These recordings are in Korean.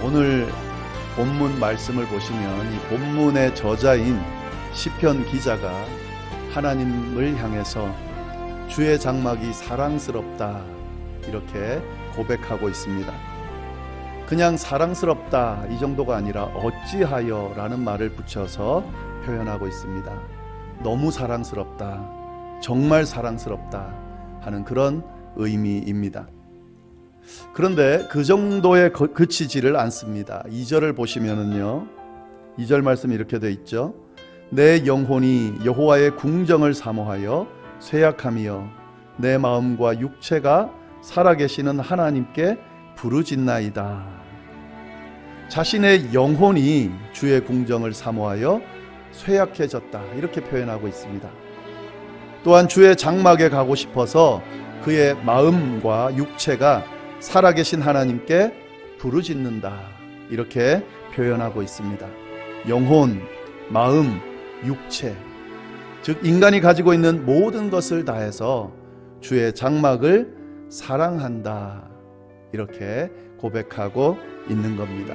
오늘 본문 말씀을 보시면 이 본문의 저자인 시편 기자가 하나님을 향해서 주의 장막이 사랑스럽다 이렇게 고백하고 있습니다. 그냥 사랑스럽다 이 정도가 아니라 어찌하여 라는 말을 붙여서 표현하고 있습니다. 너무 사랑스럽다, 정말 사랑스럽다 하는 그런 의미입니다. 그런데 그 정도에 그치지를 않습니다. 2절을 보시면은요, 2절 말씀이 이렇게 되어 있죠. 내 영혼이 여호와의 궁정을 사모하여 쇠약하며 내 마음과 육체가 살아계시는 하나님께 부르짖나이다. 자신의 영혼이 주의 궁정을 사모하여 쇠약해졌다 이렇게 표현하고 있습니다. 또한 주의 장막에 가고 싶어서 그의 마음과 육체가 살아계신 하나님께 부르짖는다 이렇게 표현하고 있습니다. 영혼, 마음, 육체, 즉 인간이 가지고 있는 모든 것을 다해서 주의 장막을 사랑한다 이렇게 고백하고 있는 겁니다.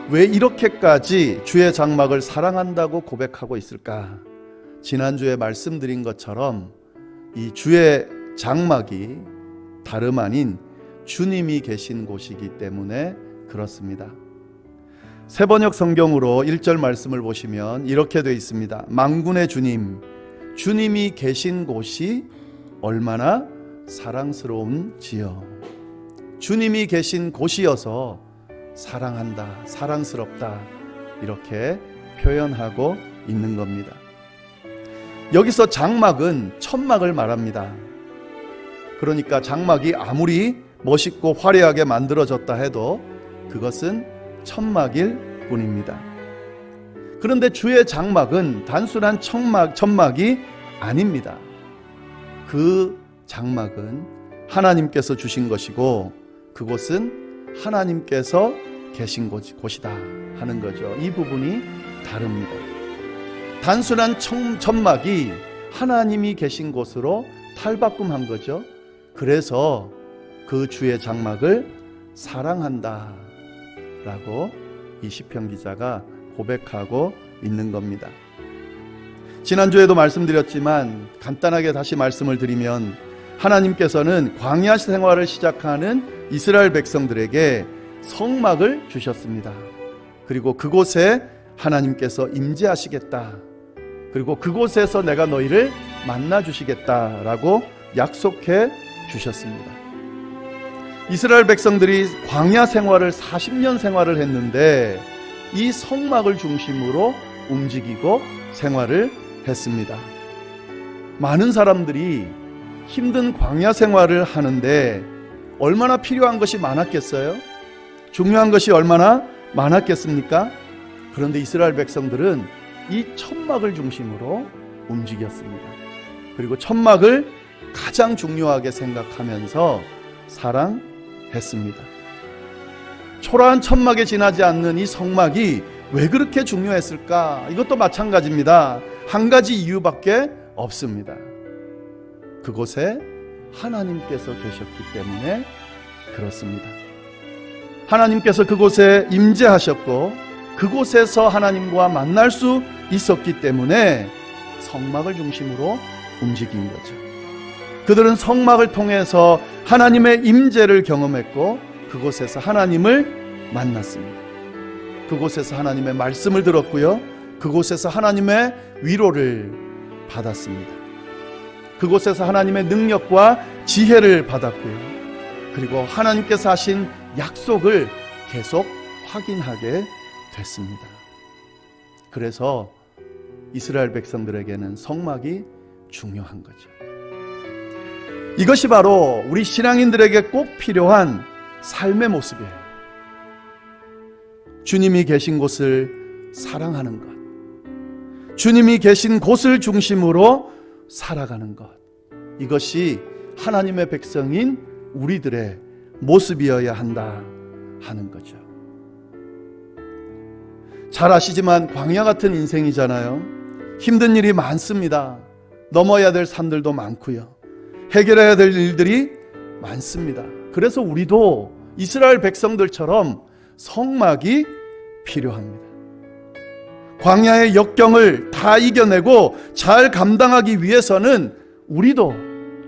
왜 이렇게까지 주의 장막을 사랑한다고 고백하고 있을까? 지난주에 말씀드린 것처럼 이 주의 장막이 다름 아닌 주님이 계신 곳이기 때문에 그렇습니다. 세번역 성경으로 1절 말씀을 보시면 이렇게 되어 있습니다. 만군의 주님, 주님이 계신 곳이 얼마나 사랑스러운지요. 주님이 계신 곳이어서 사랑한다, 사랑스럽다 이렇게 표현하고 있는 겁니다. 여기서 장막은 천막을 말합니다. 그러니까 장막이 아무리 멋있고 화려하게 만들어졌다 해도 그것은 천막일 뿐입니다. 그런데 주의 장막은 단순한 천막이 아닙니다. 그 장막은 하나님께서 주신 것이고 그곳은 하나님께서 계신 곳이다 하는 거죠. 이 부분이 다릅니다. 단순한 천막이 하나님이 계신 곳으로 탈바꿈한 거죠. 그래서 그 주의 장막을 사랑한다 라고 이 시편 기자가 고백하고 있는 겁니다. 지난주에도 말씀드렸지만 간단하게 다시 말씀을 드리면 하나님께서는 광야 생활을 시작하는 이스라엘 백성들에게 성막을 주셨습니다. 그리고 그곳에 하나님께서 임재하시겠다. 그리고 그곳에서 내가 너희를 만나 주시겠다라고 약속해 주셨습니다. 이스라엘 백성들이 광야 생활을 40년 생활을 했는데 이 성막을 중심으로 움직이고 생활을 했습니다. 많은 사람들이 힘든 광야 생활을 하는데 얼마나 필요한 것이 많았겠어요? 중요한 것이 얼마나 많았겠습니까? 그런데 이스라엘 백성들은 이 천막을 중심으로 움직였습니다. 그리고 천막을 가장 중요하게 생각하면서 사랑했습니다. 초라한 천막에 지나지 않는 이 성막이 왜 그렇게 중요했을까? 이것도 마찬가지입니다. 한 가지 이유밖에 없습니다. 그곳에 하나님께서 계셨기 때문에 그렇습니다. 하나님께서 그곳에 임재하셨고 그곳에서 하나님과 만날 수 있었기 때문에 성막을 중심으로 움직인 거죠. 그들은 성막을 통해서 하나님의 임재를 경험했고 그곳에서 하나님을 만났습니다. 그곳에서 하나님의 말씀을 들었고요. 그곳에서 하나님의 위로를 받았습니다. 그곳에서 하나님의 능력과 지혜를 받았고요. 그리고 하나님께서 하신 약속을 계속 확인하게 됐습니다. 그래서 이스라엘 백성들에게는 성막이 중요한 거죠. 이것이 바로 우리 신앙인들에게 꼭 필요한 삶의 모습이에요. 주님이 계신 곳을 사랑하는 것, 주님이 계신 곳을 중심으로 살아가는 것, 이것이 하나님의 백성인 우리들의 모습이어야 한다 하는 거죠. 잘 아시지만 광야 같은 인생이잖아요. 힘든 일이 많습니다. 넘어야 될 산들도 많고요. 해결해야 될 일들이 많습니다. 그래서 우리도 이스라엘 백성들처럼 성막이 필요합니다. 광야의 역경을 다 이겨내고 잘 감당하기 위해서는 우리도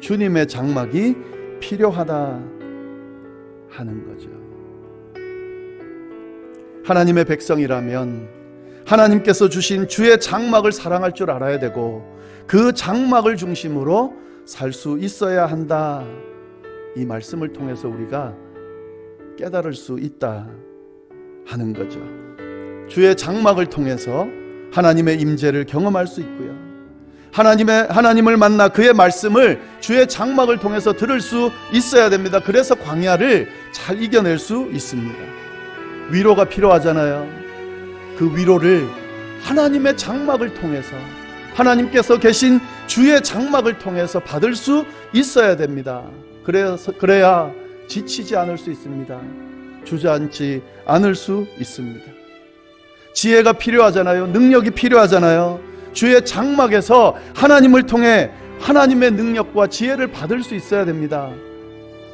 주님의 장막이 필요하다 하는 거죠. 하나님의 백성이라면 하나님께서 주신 주의 장막을 사랑할 줄 알아야 되고 그 장막을 중심으로 살 수 있어야 한다. 이 말씀을 통해서 우리가 깨달을 수 있다 하는 거죠. 주의 장막을 통해서 하나님의 임재를 경험할 수 있고요. 하나님을 만나 그의 말씀을 주의 장막을 통해서 들을 수 있어야 됩니다. 그래서 광야를 잘 이겨낼 수 있습니다. 위로가 필요하잖아요. 그 위로를 하나님의 장막을 통해서 하나님께서 계신 주의 장막을 통해서 받을 수 있어야 됩니다. 그래야 지치지 않을 수 있습니다. 주저앉지 않을 수 있습니다. 지혜가 필요하잖아요. 능력이 필요하잖아요. 주의 장막에서 하나님을 통해 하나님의 능력과 지혜를 받을 수 있어야 됩니다.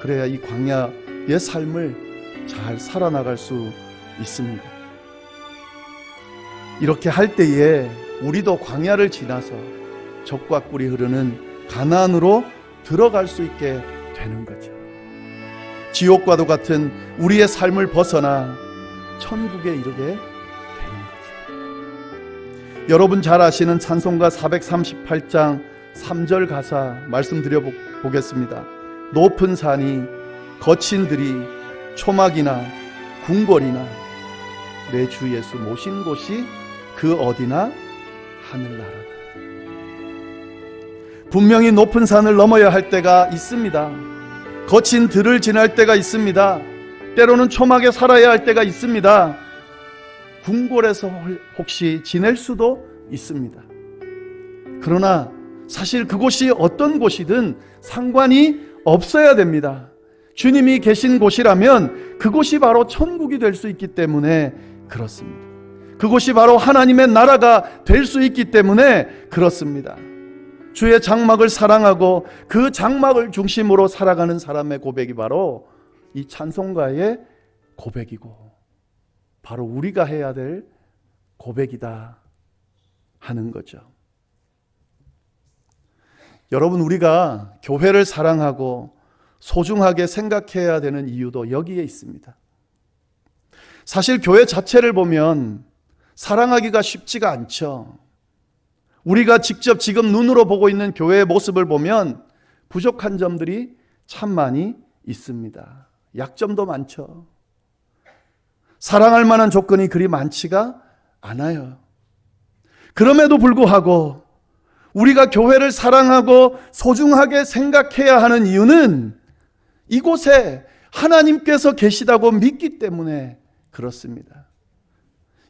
그래야 이 광야의 삶을 잘 살아나갈 수 있습니다. 이렇게 할 때에 우리도 광야를 지나서 젖과 꿀이 흐르는 가나안으로 들어갈 수 있게 되는 거죠. 지옥과도 같은 우리의 삶을 벗어나 천국에 이르게 되는 거죠. 여러분 잘 아시는 찬송가 438장 3절 가사 말씀드려 보겠습니다. 높은 산이 거친 들이 초막이나 궁궐이나 내 주 예수 모신 곳이 그 어디나 하늘나라다. 분명히 높은 산을 넘어야 할 때가 있습니다. 거친 들을 지날 때가 있습니다. 때로는 초막에 살아야 할 때가 있습니다. 궁궐에서 혹시 지낼 수도 있습니다. 그러나 사실 그곳이 어떤 곳이든 상관이 없어야 됩니다. 주님이 계신 곳이라면 그곳이 바로 천국이 될 수 있기 때문에 그렇습니다. 그곳이 바로 하나님의 나라가 될 수 있기 때문에 그렇습니다. 주의 장막을 사랑하고 그 장막을 중심으로 살아가는 사람의 고백이 바로 이 찬송가의 고백이고 바로 우리가 해야 될 고백이다 하는 거죠. 여러분, 우리가 교회를 사랑하고 소중하게 생각해야 되는 이유도 여기에 있습니다. 사실 교회 자체를 보면 사랑하기가 쉽지가 않죠. 우리가 직접 지금 눈으로 보고 있는 교회의 모습을 보면 부족한 점들이 참 많이 있습니다. 약점도 많죠. 사랑할 만한 조건이 그리 많지가 않아요. 그럼에도 불구하고 우리가 교회를 사랑하고 소중하게 생각해야 하는 이유는 이곳에 하나님께서 계시다고 믿기 때문에 그렇습니다.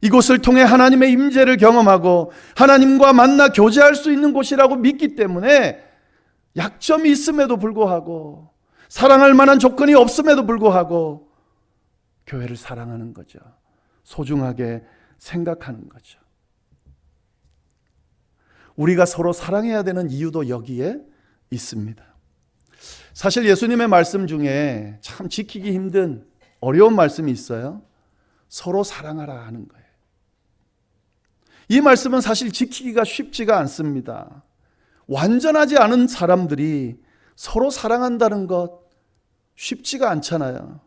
이곳을 통해 하나님의 임재를 경험하고 하나님과 만나 교제할 수 있는 곳이라고 믿기 때문에 약점이 있음에도 불구하고 사랑할 만한 조건이 없음에도 불구하고 교회를 사랑하는 거죠. 소중하게 생각하는 거죠. 우리가 서로 사랑해야 되는 이유도 여기에 있습니다. 사실 예수님의 말씀 중에 참 지키기 힘든 어려운 말씀이 있어요. 서로 사랑하라 하는 거예요. 이 말씀은 사실 지키기가 쉽지가 않습니다. 완전하지 않은 사람들이 서로 사랑한다는 것 쉽지가 않잖아요.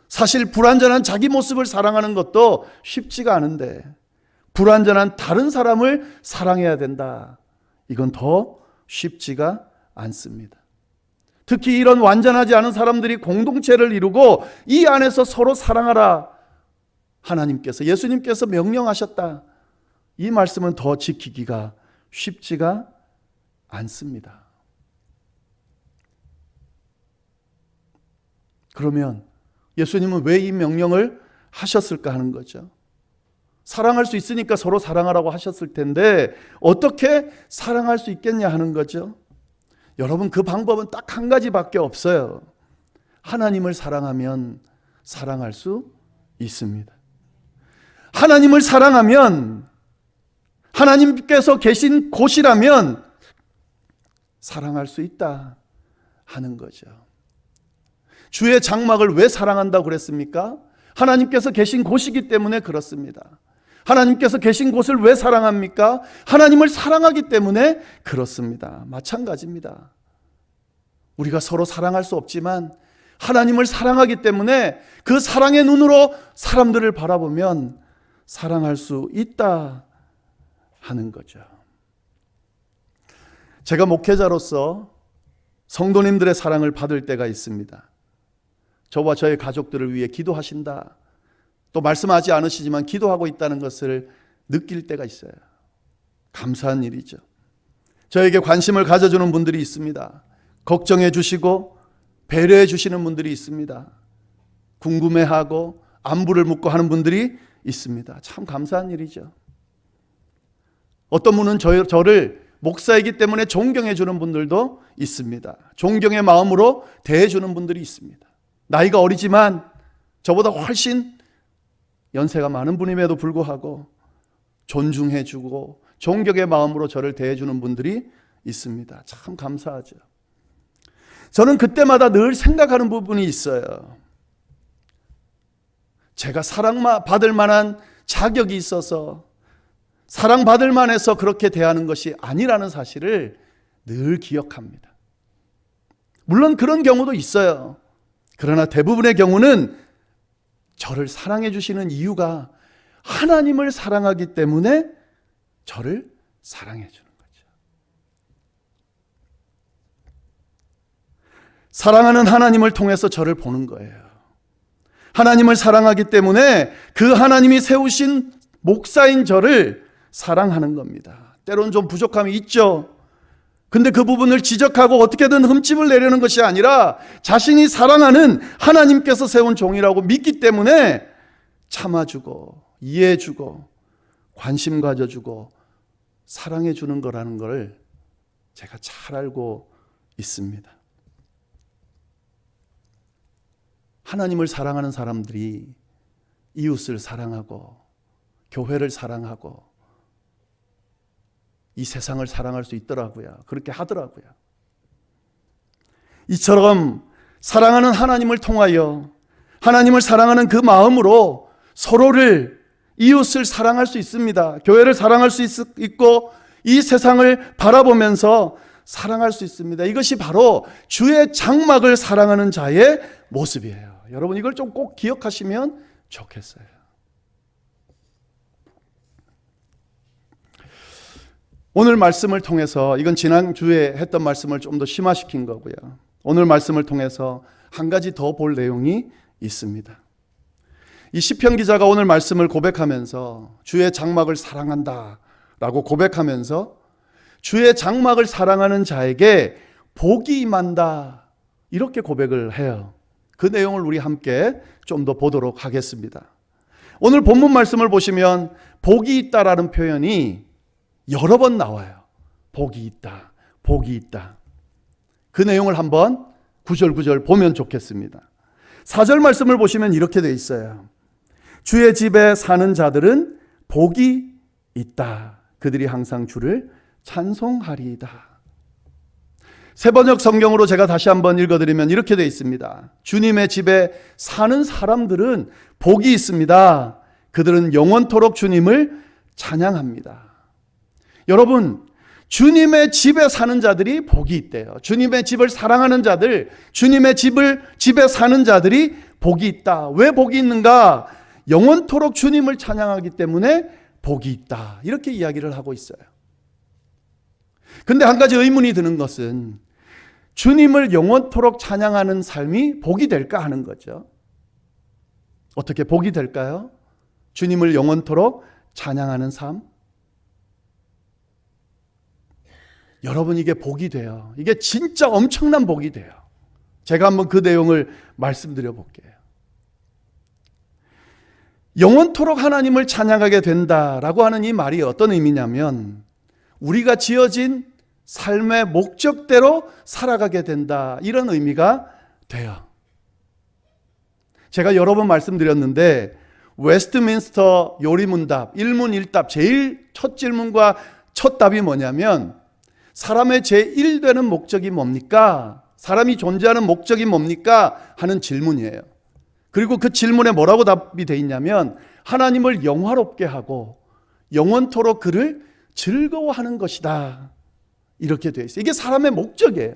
사실 불완전한 자기 모습을 사랑하는 것도 쉽지가 않은데 불완전한 다른 사람을 사랑해야 된다. 이건 더 쉽지가 않습니다. 특히 이런 완전하지 않은 사람들이 공동체를 이루고 이 안에서 서로 사랑하라 하나님께서 예수님께서 명령하셨다. 이 말씀은 더 지키기가 쉽지가 않습니다. 그러면 예수님은 왜 이 명령을 하셨을까 하는 거죠. 사랑할 수 있으니까 서로 사랑하라고 하셨을 텐데 어떻게 사랑할 수 있겠냐 하는 거죠. 여러분, 그 방법은 딱 한 가지밖에 없어요. 하나님을 사랑하면 사랑할 수 있습니다. 하나님을 사랑하면 하나님께서 계신 곳이라면 사랑할 수 있다 하는 거죠. 주의 장막을 왜 사랑한다고 그랬습니까? 하나님께서 계신 곳이기 때문에 그렇습니다. 하나님께서 계신 곳을 왜 사랑합니까? 하나님을 사랑하기 때문에 그렇습니다. 마찬가지입니다. 우리가 서로 사랑할 수 없지만 하나님을 사랑하기 때문에 그 사랑의 눈으로 사람들을 바라보면 사랑할 수 있다 하는 거죠. 제가 목회자로서 성도님들의 사랑을 받을 때가 있습니다. 저와 저의 가족들을 위해 기도하신다, 또 말씀하지 않으시지만 기도하고 있다는 것을 느낄 때가 있어요. 감사한 일이죠. 저에게 관심을 가져주는 분들이 있습니다. 걱정해 주시고 배려해 주시는 분들이 있습니다. 궁금해하고 안부를 묻고 하는 분들이 있습니다. 참 감사한 일이죠. 어떤 분은 저를 목사이기 때문에 존경해 주는 분들도 있습니다. 존경의 마음으로 대해 주는 분들이 있습니다. 나이가 어리지만 저보다 훨씬 연세가 많은 분임에도 불구하고 존중해 주고 존경의 마음으로 저를 대해 주는 분들이 있습니다. 참 감사하죠. 저는 그때마다 늘 생각하는 부분이 있어요. 제가 사랑받을 만한 자격이 있어서 사랑받을 만해서 그렇게 대하는 것이 아니라는 사실을 늘 기억합니다. 물론 그런 경우도 있어요. 그러나 대부분의 경우는 저를 사랑해 주시는 이유가 하나님을 사랑하기 때문에 저를 사랑해 주는 거죠. 사랑하는 하나님을 통해서 저를 보는 거예요. 하나님을 사랑하기 때문에 그 하나님이 세우신 목사인 저를 사랑하는 겁니다. 때론 좀 부족함이 있죠. 근데 그 부분을 지적하고 어떻게든 흠집을 내려는 것이 아니라 자신이 사랑하는 하나님께서 세운 종이라고 믿기 때문에 참아주고 이해해주고 관심 가져주고 사랑해주는 거라는 걸 제가 잘 알고 있습니다. 하나님을 사랑하는 사람들이 이웃을 사랑하고 교회를 사랑하고 이 세상을 사랑할 수 있더라고요. 그렇게 하더라고요. 이처럼 사랑하는 하나님을 통하여 하나님을 사랑하는 그 마음으로 서로를 이웃을 사랑할 수 있습니다. 교회를 사랑할 수 있고 이 세상을 바라보면서 사랑할 수 있습니다. 이것이 바로 주의 장막을 사랑하는 자의 모습이에요. 여러분 이걸 좀 꼭 기억하시면 좋겠어요. 오늘 말씀을 통해서, 이건 지난주에 했던 말씀을 좀 더 심화시킨 거고요. 오늘 말씀을 통해서 한 가지 더 볼 내용이 있습니다. 이 시편 기자가 오늘 말씀을 고백하면서 주의 장막을 사랑한다 라고 고백하면서 주의 장막을 사랑하는 자에게 복이 임한다 이렇게 고백을 해요. 그 내용을 우리 함께 좀 더 보도록 하겠습니다. 오늘 본문 말씀을 보시면 복이 있다라는 표현이 여러 번 나와요. 복이 있다, 복이 있다. 그 내용을 한번 구절구절 보면 좋겠습니다. 4절 말씀을 보시면 이렇게 돼 있어요. 주의 집에 사는 자들은 복이 있다. 그들이 항상 주를 찬송하리이다. 세번역 성경으로 제가 다시 한번 읽어드리면 이렇게 돼 있습니다. 주님의 집에 사는 사람들은 복이 있습니다. 그들은 영원토록 주님을 찬양합니다. 여러분, 주님의 집에 사는 자들이 복이 있대요. 주님의 집을 사랑하는 자들, 주님의 집에 사는 자들이 복이 있다. 왜 복이 있는가? 영원토록 주님을 찬양하기 때문에 복이 있다. 이렇게 이야기를 하고 있어요. 근데 한 가지 의문이 드는 것은 주님을 영원토록 찬양하는 삶이 복이 될까 하는 거죠. 어떻게 복이 될까요? 주님을 영원토록 찬양하는 삶? 여러분 이게 복이 돼요. 이게 진짜 엄청난 복이 돼요. 제가 한번 그 내용을 말씀드려 볼게요. 영원토록 하나님을 찬양하게 된다라고 하는 이 말이 어떤 의미냐면 우리가 지어진 삶의 목적대로 살아가게 된다 이런 의미가 돼요. 제가 여러 번 말씀드렸는데 웨스트민스터 요리문답 1문 1답 제일 첫 질문과 첫 답이 뭐냐면 사람의 제1되는 목적이 뭡니까? 사람이 존재하는 목적이 뭡니까? 하는 질문이에요. 그리고 그 질문에 뭐라고 답이 돼 있냐면 하나님을 영화롭게 하고 영원토록 그를 즐거워하는 것이다. 이렇게 되어 있어요. 이게 사람의 목적이에요.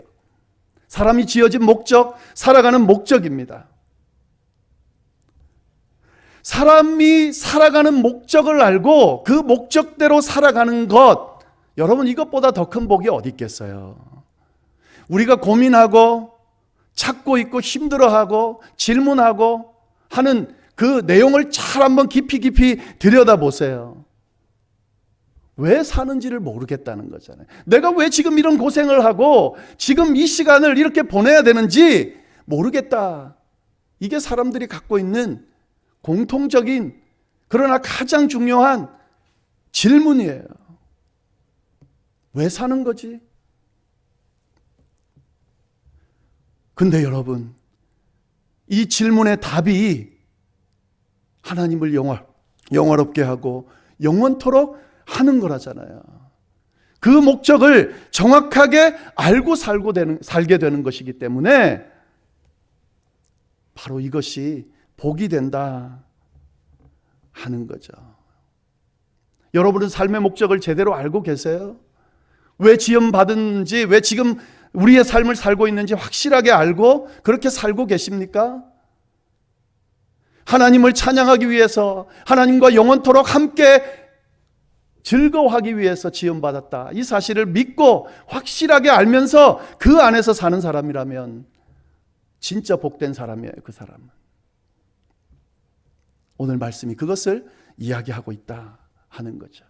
사람이 지어진 목적, 살아가는 목적입니다. 사람이 살아가는 목적을 알고 그 목적대로 살아가는 것, 여러분 이것보다 더 큰 복이 어디 있겠어요? 우리가 고민하고 찾고 있고 힘들어하고 질문하고 하는 그 내용을 잘 한번 깊이 들여다보세요. 왜 사는지를 모르겠다는 거잖아요. 내가 왜 지금 이런 고생을 하고 지금 이 시간을 이렇게 보내야 되는지 모르겠다. 이게 사람들이 갖고 있는 공통적인 그러나 가장 중요한 질문이에요. 왜 사는 거지? 근데 여러분, 이 질문의 답이 하나님을 영화롭게 하고 영원토록 하는 거라잖아요. 그 목적을 정확하게 알고 살게 되는 것이기 때문에 바로 이것이 복이 된다 하는 거죠. 여러분은 삶의 목적을 제대로 알고 계세요? 왜 지음받은지, 왜 지금 우리의 삶을 살고 있는지 확실하게 알고 그렇게 살고 계십니까? 하나님을 찬양하기 위해서, 하나님과 영원토록 함께 즐거워하기 위해서 지음받았다. 이 사실을 믿고 확실하게 알면서 그 안에서 사는 사람이라면 진짜 복된 사람이에요. 그 사람은. 오늘 말씀이 그것을 이야기하고 있다 하는 거죠.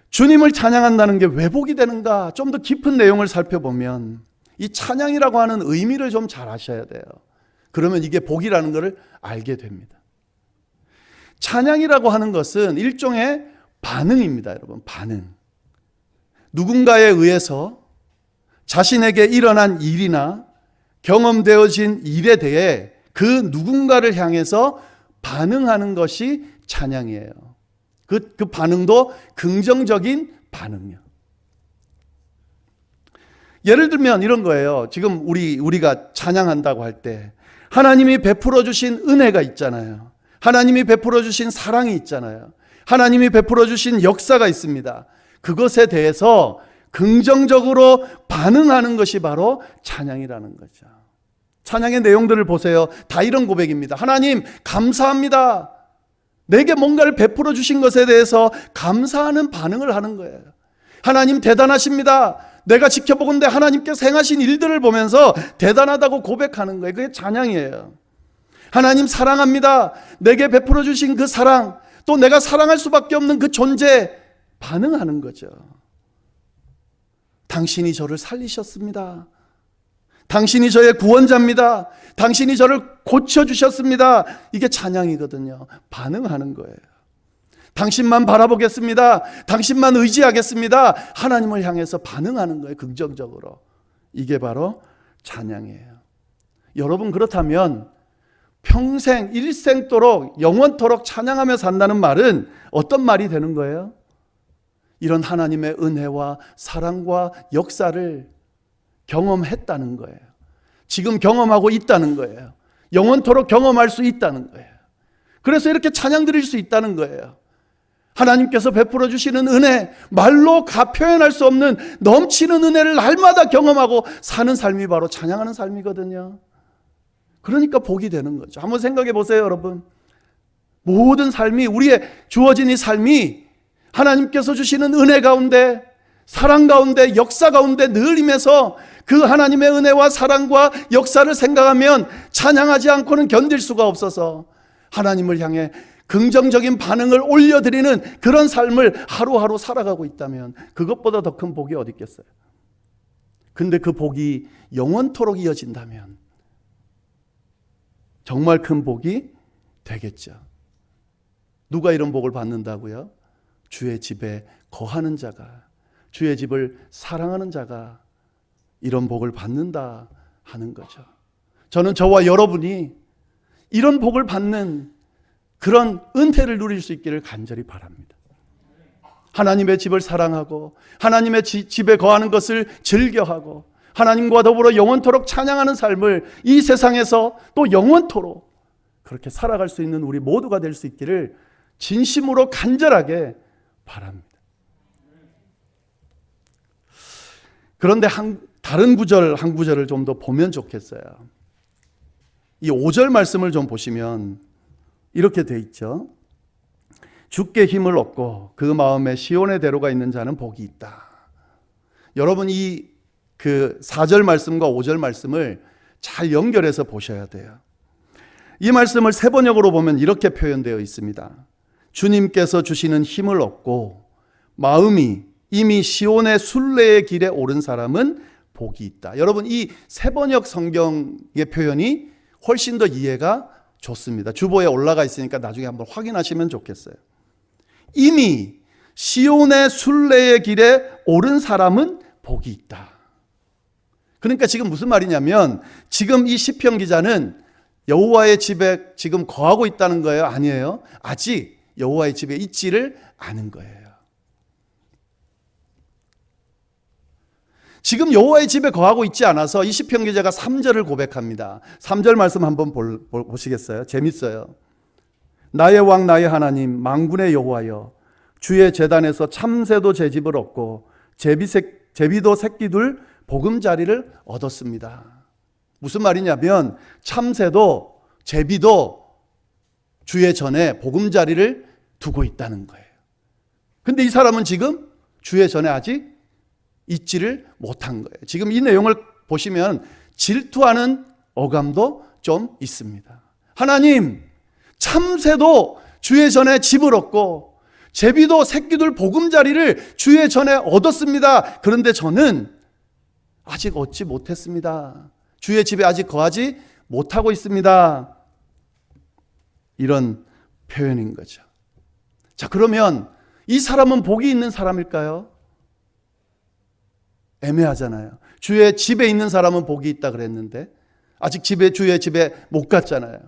주님을 찬양한다는 게 왜 복이 되는가? 좀 더 깊은 내용을 살펴보면 이 찬양이라고 하는 의미를 좀 잘 아셔야 돼요. 그러면 이게 복이라는 것을 알게 됩니다. 찬양이라고 하는 것은 일종의 반응입니다, 여러분. 반응. 누군가에 의해서 자신에게 일어난 일이나 경험되어진 일에 대해 그 누군가를 향해서 반응하는 것이 찬양이에요. 그 반응도 긍정적인 반응이요. 예를 들면 이런 거예요. 지금 우리가 찬양한다고 할 때 하나님이 베풀어 주신 은혜가 있잖아요. 하나님이 베풀어 주신 사랑이 있잖아요. 하나님이 베풀어 주신 역사가 있습니다. 그것에 대해서 긍정적으로 반응하는 것이 바로 찬양이라는 거죠. 찬양의 내용들을 보세요. 다 이런 고백입니다. 하나님 감사합니다. 내게 뭔가를 베풀어 주신 것에 대해서 감사하는 반응을 하는 거예요. 하나님 대단하십니다. 내가 지켜보건대 하나님께서 행하신 일들을 보면서 대단하다고 고백하는 거예요. 그게 찬양이에요. 하나님 사랑합니다. 내게 베풀어 주신 그 사랑, 또 내가 사랑할 수밖에 없는 그 존재, 반응하는 거죠. 당신이 저를 살리셨습니다. 당신이 저의 구원자입니다. 당신이 저를 고쳐주셨습니다. 이게 찬양이거든요. 반응하는 거예요. 당신만 바라보겠습니다. 당신만 의지하겠습니다. 하나님을 향해서 반응하는 거예요. 긍정적으로. 이게 바로 찬양이에요. 여러분 그렇다면 평생 일생도록 영원토록 찬양하며 산다는 말은 어떤 말이 되는 거예요? 이런 하나님의 은혜와 사랑과 역사를 경험했다는 거예요. 지금 경험하고 있다는 거예요. 영원토록 경험할 수 있다는 거예요. 그래서 이렇게 찬양 드릴 수 있다는 거예요. 하나님께서 베풀어 주시는 은혜, 말로 표현할 수 없는 넘치는 은혜를 날마다 경험하고 사는 삶이 바로 찬양하는 삶이거든요. 그러니까 복이 되는 거죠. 한번 생각해 보세요, 여러분. 모든 삶이, 우리의 주어진 이 삶이 하나님께서 주시는 은혜 가운데, 사랑 가운데, 역사 가운데 늘 임해서 그 하나님의 은혜와 사랑과 역사를 생각하면 찬양하지 않고는 견딜 수가 없어서 하나님을 향해 긍정적인 반응을 올려드리는 그런 삶을 하루하루 살아가고 있다면 그것보다 더 큰 복이 어디 있겠어요? 근데 그 복이 영원토록 이어진다면 정말 큰 복이 되겠죠. 누가 이런 복을 받는다고요? 주의 집에 거하는 자가, 주의 집을 사랑하는 자가 이런 복을 받는다 하는 거죠. 저는 저와 여러분이 이런 복을 받는 그런 은혜를 누릴 수 있기를 간절히 바랍니다. 하나님의 집을 사랑하고 하나님의 집에 거하는 것을 즐겨하고 하나님과 더불어 영원토록 찬양하는 삶을 이 세상에서 또 영원토록 그렇게 살아갈 수 있는 우리 모두가 될 수 있기를 진심으로 간절하게 바랍니다. 그런데 다른 구절 한 구절을 좀 더 보면 좋겠어요. 이 5절 말씀을 좀 보시면 이렇게 돼 있죠. 주께 힘을 얻고 그 마음에 시온의 대로가 있는 자는 복이 있다. 여러분 이 그 4절 말씀과 5절 말씀을 잘 연결해서 보셔야 돼요. 이 말씀을 세 번역으로 보면 이렇게 표현되어 있습니다. 주님께서 주시는 힘을 얻고 마음이 이미 시온의 순례의 길에 오른 사람은 복이 있다. 여러분 이 세 번역 성경의 표현이 훨씬 더 이해가 좋습니다. 주보에 올라가 있으니까 나중에 한번 확인하시면 좋겠어요. 이미 시온의 순례의 길에 오른 사람은 복이 있다. 그러니까 지금 무슨 말이냐면 지금 이 시편 기자는 여호와의 집에 지금 거하고 있다는 거예요? 아니에요. 아직 여호와의 집에 있지를 않은 거예요. 지금 여호와의 집에 거하고 있지 않아서 이 시편 기자가 3절을 고백합니다. 3절 말씀 한번 보시겠어요? 재밌어요. 나의 왕 나의 하나님 만군의 여호와여 주의 제단에서 참새도 제 집을 얻고 제비도 새끼둘 보금자리를 얻었습니다. 무슨 말이냐면 참새도 제비도 주의 전에 보금자리를 두고 있다는 거예요. 근데 이 사람은 지금 주의 전에 아직 있지를 못한 거예요. 지금 이 내용을 보시면 질투하는 어감도 좀 있습니다. 하나님, 참새도 주의 전에 집을 얻고 제비도 새끼들 보금자리를 주의 전에 얻었습니다. 그런데 저는 아직 얻지 못했습니다. 주의 집에 아직 거하지 못하고 있습니다. 이런 표현인 거죠. 자, 그러면 이 사람은 복이 있는 사람일까요? 애매하잖아요. 주의 집에 있는 사람은 복이 있다 그랬는데 아직 주의 집에 못 갔잖아요.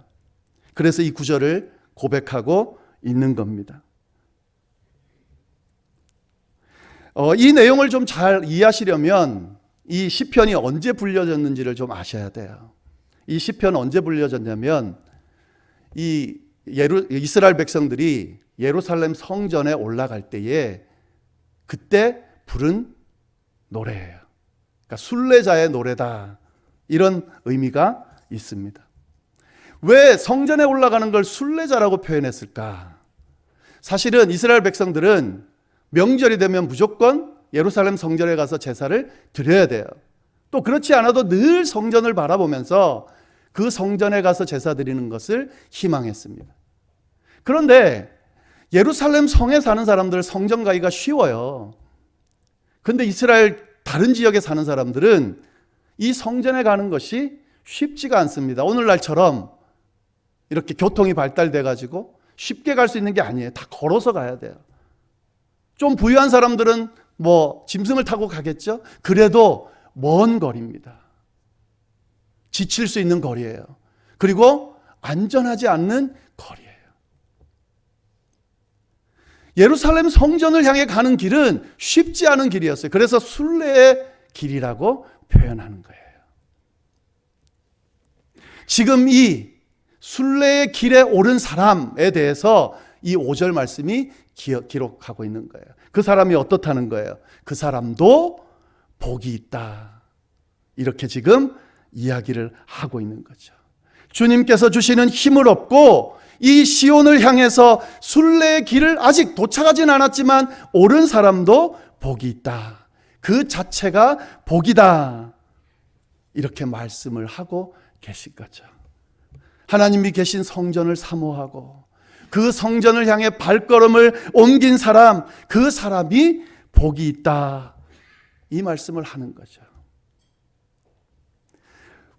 그래서 이 구절을 고백하고 있는 겁니다. 이 내용을 좀 잘 이해하시려면 이 시편이 언제 불려졌는지를 좀 아셔야 돼요. 이 시편은 언제 불려졌냐면 이 이스라엘 백성들이 예루살렘 성전에 올라갈 때에 그때 부른 노래예요. 그러니까 순례자의 노래다. 이런 의미가 있습니다. 왜 성전에 올라가는 걸 순례자라고 표현했을까? 사실은 이스라엘 백성들은 명절이 되면 무조건 예루살렘 성전에 가서 제사를 드려야 돼요. 또 그렇지 않아도 늘 성전을 바라보면서 그 성전에 가서 제사 드리는 것을 희망했습니다. 그런데 예루살렘 성에 사는 사람들 성전 가기가 쉬워요. 그런데 이스라엘 다른 지역에 사는 사람들은 이 성전에 가는 것이 쉽지가 않습니다. 오늘날처럼 이렇게 교통이 발달돼 가지고 쉽게 갈 수 있는 게 아니에요. 다 걸어서 가야 돼요. 좀 부유한 사람들은 짐승을 타고 가겠죠. 그래도 먼 거리입니다. 지칠 수 있는 거리예요. 그리고 안전하지 않는 거리예요. 예루살렘 성전을 향해 가는 길은 쉽지 않은 길이었어요. 그래서 순례의 길이라고 표현하는 거예요. 지금 이 순례의 길에 오른 사람에 대해서 이 5절 말씀이 기록하고 있는 거예요. 그 사람이 어떻다는 거예요? 그 사람도 복이 있다. 이렇게 지금 이야기를 하고 있는 거죠. 주님께서 주시는 힘을 얻고 이 시온을 향해서 순례의 길을 아직 도착하진 않았지만 오른 사람도 복이 있다. 그 자체가 복이다. 이렇게 말씀을 하고 계신 거죠. 하나님이 계신 성전을 사모하고 그 성전을 향해 발걸음을 옮긴 사람, 그 사람이 복이 있다. 이 말씀을 하는 거죠.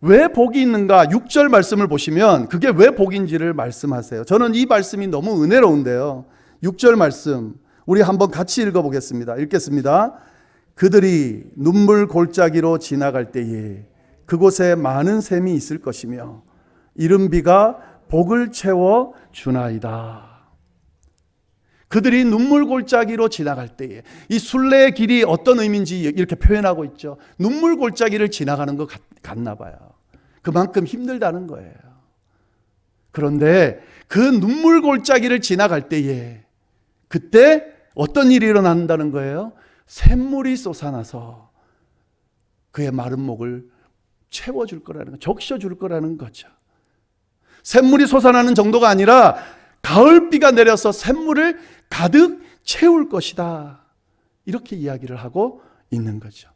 왜 복이 있는가? 6절 말씀을 보시면 그게 왜 복인지를 말씀하세요. 저는 이 말씀이 너무 은혜로운데요. 6절 말씀 우리 한번 같이 읽어보겠습니다. 읽겠습니다. 그들이 눈물 골짜기로 지나갈 때에 그곳에 많은 샘이 있을 것이며 이른 비가 복을 채워 주나이다. 그들이 눈물 골짜기로 지나갈 때에, 이 순례의 길이 어떤 의미인지 이렇게 표현하고 있죠. 눈물 골짜기를 지나가는 것 같나 봐요. 그만큼 힘들다는 거예요. 그런데 그 눈물 골짜기를 지나갈 때에 그때 어떤 일이 일어난다는 거예요? 샘물이 솟아나서 그의 마른 목을 채워줄 거라는 거, 적셔줄 거라는 거죠. 샘물이 솟아나는 정도가 아니라 가을비가 내려서 샘물을 가득 채울 것이다. 이렇게 이야기를 하고 있는 거죠.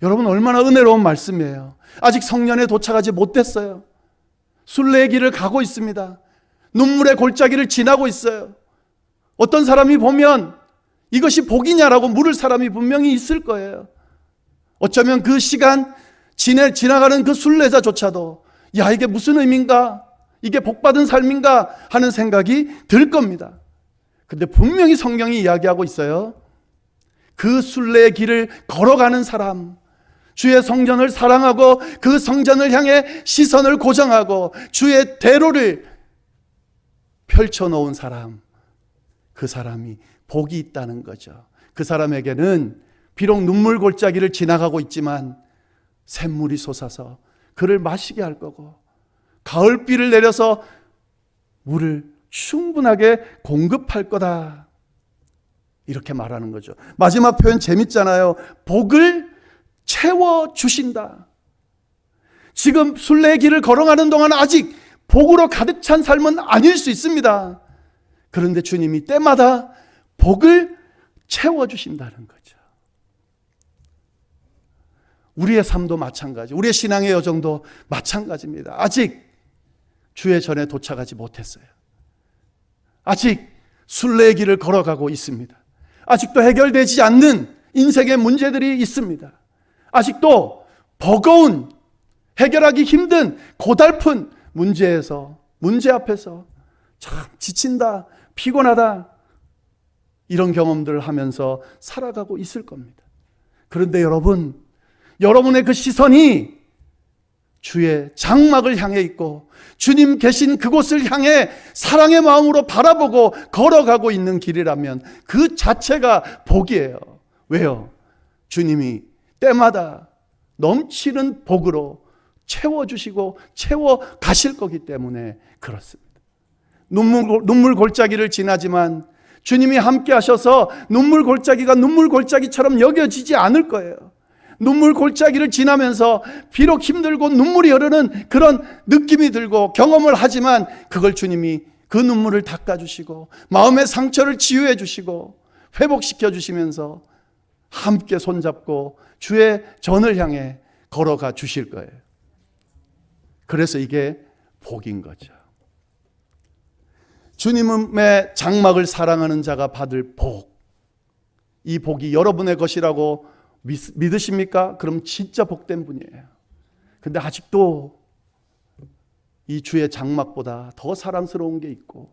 여러분, 얼마나 은혜로운 말씀이에요. 아직 성년에 도착하지 못했어요. 순례의 길을 가고 있습니다. 눈물의 골짜기를 지나고 있어요. 어떤 사람이 보면 이것이 복이냐라고 물을 사람이 분명히 있을 거예요. 어쩌면 그 시간 지나가는 그 순례자조차도 야, 이게 무슨 의미인가? 이게 복받은 삶인가? 하는 생각이 들 겁니다. 근데 분명히 성경이 이야기하고 있어요. 그 순례의 길을 걸어가는 사람, 주의 성전을 사랑하고 그 성전을 향해 시선을 고정하고 주의 대로를 펼쳐놓은 사람, 그 사람이 복이 있다는 거죠. 그 사람에게는 비록 눈물 골짜기를 지나가고 있지만 샘물이 솟아서 그를 마시게 할 거고, 가을비를 내려서 물을 충분하게 공급할 거다. 이렇게 말하는 거죠. 마지막 표현 재밌잖아요. 복을 채워주신다. 지금 순례의 길을 걸어가는 동안 아직 복으로 가득 찬 삶은 아닐 수 있습니다. 그런데 주님이 때마다 복을 채워주신다는 거죠. 우리의 삶도 마찬가지, 우리의 신앙의 여정도 마찬가지입니다. 아직 주의 전에 도착하지 못했어요. 아직 순례의 길을 걸어가고 있습니다. 아직도 해결되지 않는 인생의 문제들이 있습니다. 아직도 버거운, 해결하기 힘든 고달픈 문제 앞에서 참 지친다, 피곤하다, 이런 경험들을 하면서 살아가고 있을 겁니다. 그런데 여러분의 그 시선이 주의 장막을 향해 있고 주님 계신 그곳을 향해 사랑의 마음으로 바라보고 걸어가고 있는 길이라면 그 자체가 복이에요. 왜요? 주님이 때마다 넘치는 복으로 채워주시고 채워가실 거기 때문에 그렇습니다. 눈물 골짜기를 지나지만 주님이 함께 하셔서 눈물 골짜기가 눈물 골짜기처럼 여겨지지 않을 거예요. 눈물 골짜기를 지나면서 비록 힘들고 눈물이 흐르는 그런 느낌이 들고 경험을 하지만 그걸 주님이 그 눈물을 닦아주시고 마음의 상처를 치유해 주시고 회복시켜 주시면서 함께 손잡고 주의 전을 향해 걸어가 주실 거예요. 그래서 이게 복인 거죠. 주님의 장막을 사랑하는 자가 받을 복, 이 복이 여러분의 것이라고 믿으십니까? 그럼 진짜 복된 분이에요. 근데 아직도 이 주의 장막보다 더 사랑스러운 게 있고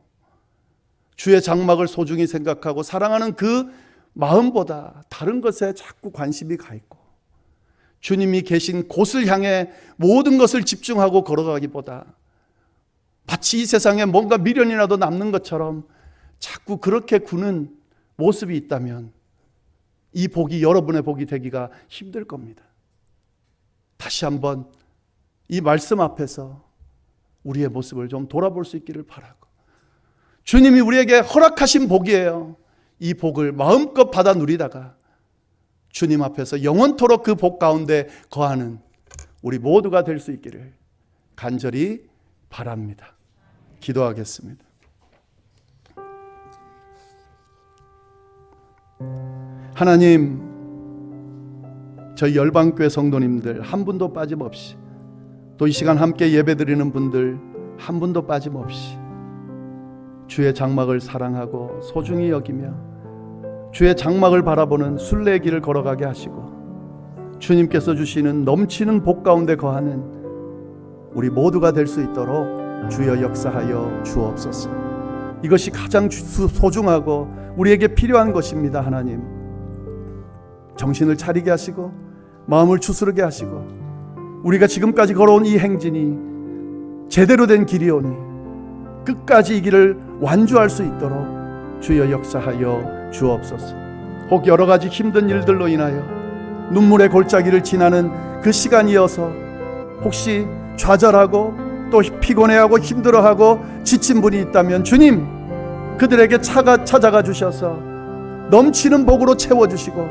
주의 장막을 소중히 생각하고 사랑하는 그 마음보다 다른 것에 자꾸 관심이 가 있고 주님이 계신 곳을 향해 모든 것을 집중하고 걸어가기보다 마치 이 세상에 뭔가 미련이라도 남는 것처럼 자꾸 그렇게 구는 모습이 있다면 이 복이 여러분의 복이 되기가 힘들 겁니다. 다시 한번 이 말씀 앞에서 우리의 모습을 좀 돌아볼 수 있기를 바라고, 주님이 우리에게 허락하신 복이에요. 이 복을 마음껏 받아 누리다가 주님 앞에서 영원토록 그 복 가운데 거하는 우리 모두가 될 수 있기를 간절히 바랍니다. 기도하겠습니다. 하나님, 저희 열방교회 성도님들 한 분도 빠짐없이, 또 이 시간 함께 예배드리는 분들 한 분도 빠짐없이 주의 장막을 사랑하고 소중히 여기며 주의 장막을 바라보는 순례의 길을 걸어가게 하시고 주님께서 주시는 넘치는 복 가운데 거하는 우리 모두가 될 수 있도록 주여 역사하여 주옵소서. 이것이 가장 소중하고 우리에게 필요한 것입니다. 하나님, 정신을 차리게 하시고 마음을 추스르게 하시고 우리가 지금까지 걸어온 이 행진이 제대로 된 길이오니 끝까지 이 길을 완주할 수 있도록 주여 역사하여 주옵소서. 혹 여러 가지 힘든 일들로 인하여 눈물의 골짜기를 지나는 그 시간이어서 혹시 좌절하고 또 피곤해하고 힘들어하고 지친 분이 있다면 주님, 그들에게 찾아가 주셔서 넘치는 복으로 채워주시고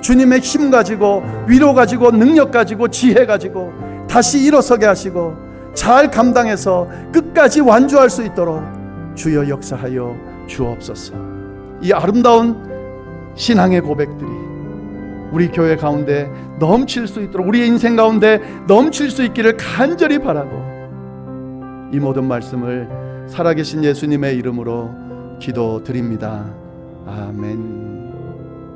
주님의 힘 가지고 위로 가지고 능력 가지고 지혜 가지고 다시 일어서게 하시고 잘 감당해서 끝까지 완주할 수 있도록 주여 역사하여 주옵소서. 이 아름다운 신앙의 고백들이 우리 교회 가운데 넘칠 수 있도록, 우리의 인생 가운데 넘칠 수 있기를 간절히 바라고 이 모든 말씀을 살아계신 예수님의 이름으로 기도드립니다. 아멘.